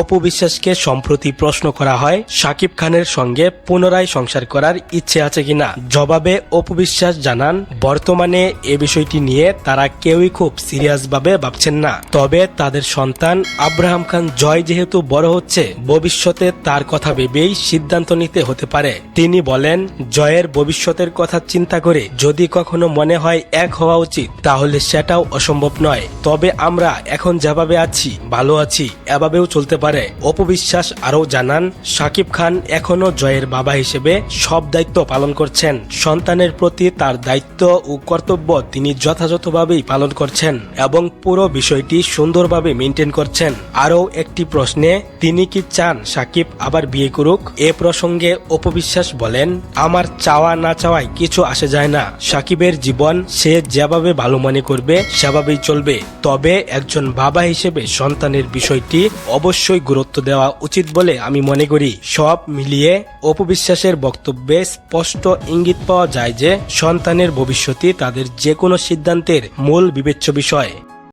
অপু বিশ্বাসকে সম্প্রতি প্রশ্ন করা হয় শাকিব খানের সঙ্গে পুনরায় সংসার করার ইচ্ছে আছে কিনা। জবাবে অপু বিশ্বাস জানান, বর্তমানে এ বিষয়টি নিয়ে তারা কেউই খুব সিরিয়াসভাবে ভাবছেন না। তবে তাদের সন্তান আব্রাহাম খান জয় যেহেতু বড় হচ্ছে, ভবিষ্যতে তার কথা ভেবেই সিদ্ধান্ত নিতে হতে পারে। তিনি বলেন, জয়ের ভবিষ্যতের কথা চিন্তা করে যদি কখনো মনে হয় এক হওয়া উচিত, তাহলে সেটাও অসম্ভব নয়। তবে আমরা এখন যেভাবে আছি ভালো আছি, এভাবেও চলতে পারে। অপু বিশ্বাস আরও জানান, শাকিব খান এখনো জয়ের বাবা হিসেবে সব দায়িত্ব পালন করছেন। সন্তানের প্রতি তার দায়িত্ব ও কর্তব্য তিনি যথাযথভাবেই পালন করছেন এবং পুরো বিষয়টি সুন্দরভাবে মেনটেন করছেন। আরও একটি প্রশ্নে তিনি কি চান শাকিব আবার বিয়ে করুক, এ প্রসঙ্গে অপু বিশ্বাস বলেন, আমার চাওয়া না চাওয়ায় কিছু আসে যায় না। শাকিবের জীবন সে যেভাবে ভালো মনে করবে সেভাবেই চলবে। তবে একজন বাবা হিসেবে সন্তানের বিষয়টি অবশ্যই গুরুত্ব দেওয়া উচিত বলে আমি মনে করি। সব মিলিয়ে অপু বিশ্বাসের বক্তব্যে স্পষ্ট ইঙ্গিত পাওয়া যায় যে সন্তানের ভবিষ্যৎই তাদের যে কোনো সিদ্ধান্তের মূল বিবেচ্য বিষয়।